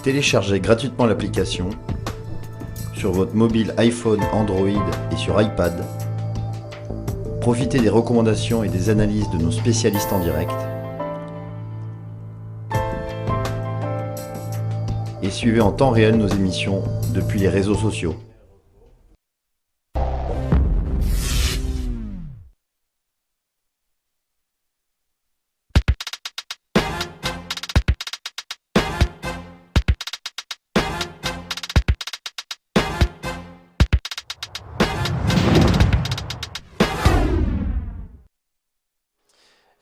Téléchargez gratuitement l'application sur votre mobile iPhone, Android et sur iPad. Profitez des recommandations et des analyses de nos spécialistes en direct. Et suivez en temps réel nos émissions depuis les réseaux sociaux.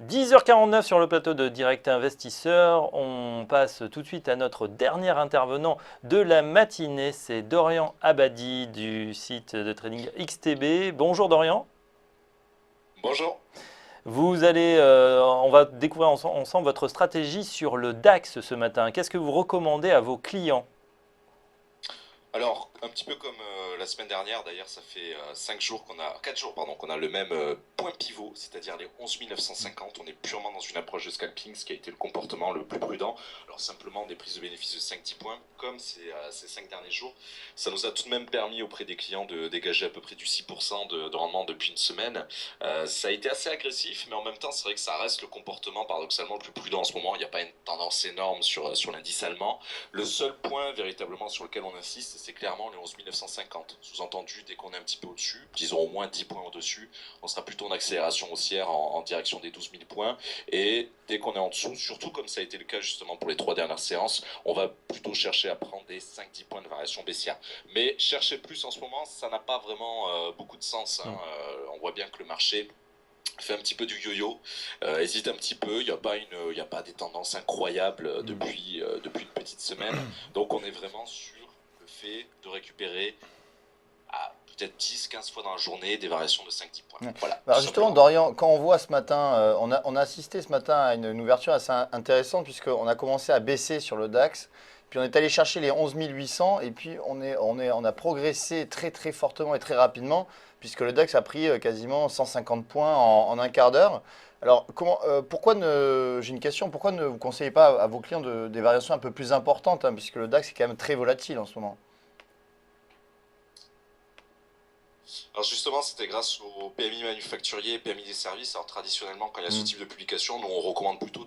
« 10h49 sur le plateau de Direct Investisseur. On passe tout de suite à notre dernier intervenant de la matinée. C'est Dorian Abadi du site de trading XTB. Bonjour Dorian. Bonjour. On va découvrir ensemble votre stratégie sur le DAX ce matin. Qu'est-ce que vous recommandez à vos clients ? Alors, un petit peu comme la semaine dernière, d'ailleurs, ça fait 4 jours qu'on a le même point pivot, c'est-à-dire les 11 950. On est purement dans une approche de scalping, ce qui a été le comportement le plus prudent. Alors, simplement des prises de bénéfices de 5-10 points, comme ces 5 derniers jours. Ça nous a tout de même permis auprès des clients de dégager à peu près du 6% de rendement depuis une semaine. Ça a été assez agressif, mais en même temps, c'est vrai que ça reste le comportement paradoxalement le plus prudent en ce moment. Il n'y a pas une tendance énorme sur l'indice allemand. Le seul point véritablement sur lequel on insiste, c'est clairement les 11 950. Sous-entendu, dès qu'on est un petit peu au-dessus, disons au moins 10 points au-dessus, on sera plutôt en accélération haussière en direction des 12 000 points. Et dès qu'on est en dessous, surtout comme ça a été le cas justement pour les 3 dernières séances, on va plutôt chercher à prendre des 5-10 points de variation baissière. Mais chercher plus en ce moment, ça n'a pas vraiment beaucoup de sens. On voit bien que le marché fait un petit peu du yo-yo, hésite un petit peu, il n'y a pas des tendances incroyables depuis une petite semaine. Donc on est vraiment sur le fait de récupérer à peut-être 10-15 fois dans la journée des variations de 5-10 points. Voilà, alors justement, Dorian, quand on voit ce matin, on a assisté ce matin à une ouverture assez intéressante puisqu'on a commencé à baisser sur le DAX, puis on est allé chercher les 11 800 et puis on a progressé très très fortement et très rapidement puisque le DAX a pris quasiment 150 points en un quart d'heure. Alors, j'ai une question, pourquoi ne vous conseillez pas à vos clients des variations un peu plus importantes, puisque le DAX est quand même très volatile en ce moment? Alors justement, c'était grâce au PMI manufacturier et PMI des services. Alors traditionnellement, quand il y a ce type de publication, nous on recommande plutôt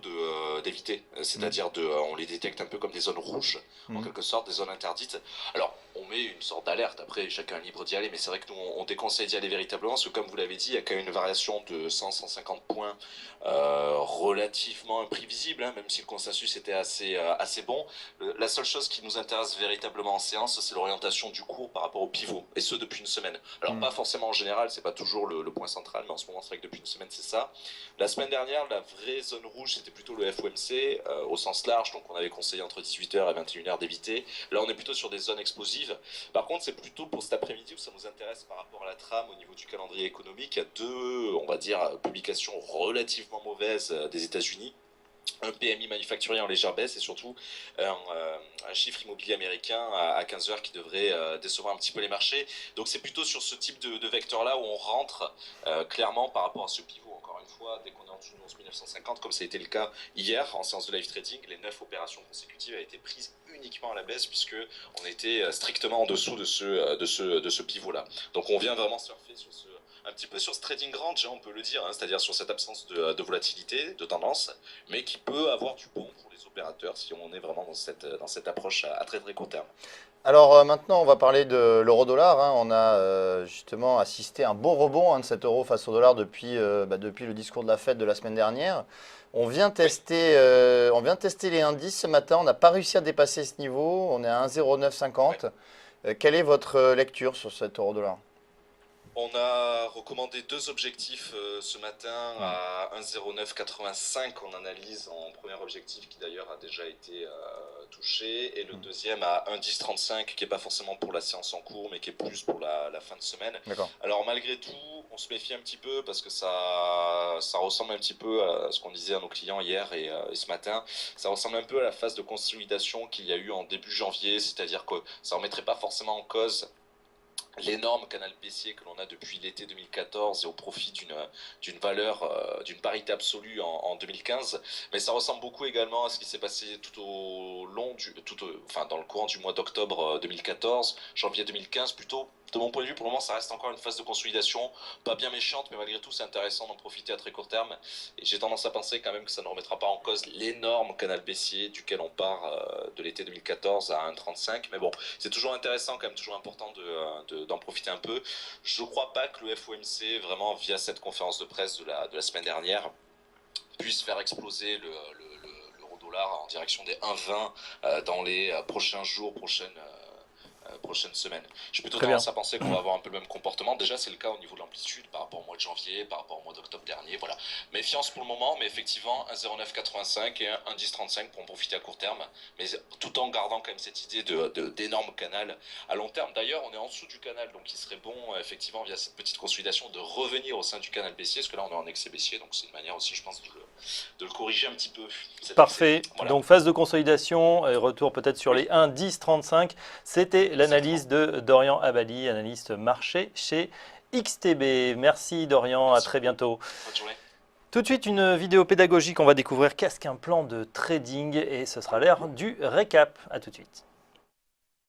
d'éviter, c'est-à-dire on les détecte un peu comme des zones rouges, en quelque sorte, des zones interdites. Alors on met une sorte d'alerte, après chacun est libre d'y aller, mais c'est vrai que nous on déconseille d'y aller véritablement, parce que comme vous l'avez dit, il y a quand même une variation de 100-150 points relativement imprévisible, même si le consensus était assez bon. La seule chose qui nous intéresse véritablement en séance, c'est l'orientation du cours par rapport au pivot, et ce depuis une semaine. Alors pas forcément en général, c'est pas toujours le point central, mais en ce moment c'est vrai que depuis une semaine c'est ça. La semaine dernière, la vraie zone rouge c'était plutôt le FOMC au sens large, donc on avait conseillé entre 18h et 21h d'éviter. Là on est plutôt sur des zones explosives. Par contre c'est plutôt pour cet après-midi où ça nous intéresse par rapport à la trame au niveau du calendrier économique. Il y a deux, on va dire, publications relativement mauvaises des États-Unis. Un PMI manufacturier en légère baisse et surtout un chiffre immobilier américain à 15h qui devrait décevoir un petit peu les marchés. Donc c'est plutôt sur ce type de vecteur-là où on rentre clairement par rapport à ce pivot. Encore une fois, dès qu'on est en dessous de 11 950, comme ça a été le cas hier en séance de live trading, les 9 opérations consécutives ont été prises uniquement à la baisse puisque on était strictement en dessous de ce pivot-là. Donc on vient vraiment surfer un petit peu sur ce trading range, on peut le dire, c'est-à-dire sur cette absence de volatilité, de tendance, mais qui peut avoir du bon pour les opérateurs si on est vraiment dans cette approche à très très court terme. Alors maintenant, on va parler de l'euro-dollar. On a justement assisté à un beau rebond de cet euro face au dollar depuis le discours de la Fed de la semaine dernière. On vient tester les indices ce matin. On n'a pas réussi à dépasser ce niveau. On est à 1,0950. Quelle est votre lecture sur cet euro-dollar ? On a recommandé 2 objectifs ce matin à 1,0985 en analyse en premier objectif qui d'ailleurs a déjà été touché et le deuxième à 1,1035 qui n'est pas forcément pour la séance en cours mais qui est plus pour la fin de semaine. Alors malgré tout, on se méfie un petit peu parce que ça ressemble un petit peu à ce qu'on disait à nos clients hier et ce matin. Ça ressemble un peu à la phase de consolidation qu'il y a eu en début janvier, c'est-à-dire que ça ne remettrait pas forcément en cause l'énorme canal baissier que l'on a depuis l'été 2014 et au profit d'une valeur, d'une parité absolue en 2015. Mais ça ressemble beaucoup également à ce qui s'est passé tout au long enfin, dans le courant du mois d'octobre 2014, janvier 2015 plutôt. De mon point de vue, pour le moment, ça reste encore une phase de consolidation, pas bien méchante, mais malgré tout, c'est intéressant d'en profiter à très court terme. Et j'ai tendance à penser quand même que ça ne remettra pas en cause l'énorme canal baissier duquel on part de l'été 2014 à 1,35. Mais bon, c'est toujours intéressant, quand même toujours important d'en profiter un peu. Je ne crois pas que le FOMC, vraiment via cette conférence de presse de la semaine dernière, puisse faire exploser l'euro-dollar en direction des 1,20 dans les prochains jours, prochaines semaines. J'ai plutôt tendance à penser qu'on va avoir un peu le même comportement. Déjà, c'est le cas au niveau de l'amplitude par rapport au mois de janvier, par rapport au mois d'octobre dernier. Voilà. Méfiance pour le moment, mais effectivement, 1,0985 et 1,1035 pour en profiter à court terme, mais tout en gardant quand même cette idée d'énorme canal à long terme. D'ailleurs, on est en dessous du canal, donc il serait bon, effectivement, via cette petite consolidation, de revenir au sein du canal baissier, parce que là, on est en excès baissier, donc c'est une manière aussi, je pense, de le corriger un petit peu. Parfait. Voilà. Donc, phase de consolidation et retour peut-être sur les 1,1035. C'était l'analyse de Dorian Abadi, analyste marché chez XTB. Merci Dorian, à très bientôt. Bonne journée. Tout de suite, une vidéo pédagogique, on va découvrir qu'est-ce qu'un plan de trading et ce sera l'heure du récap. À tout de suite.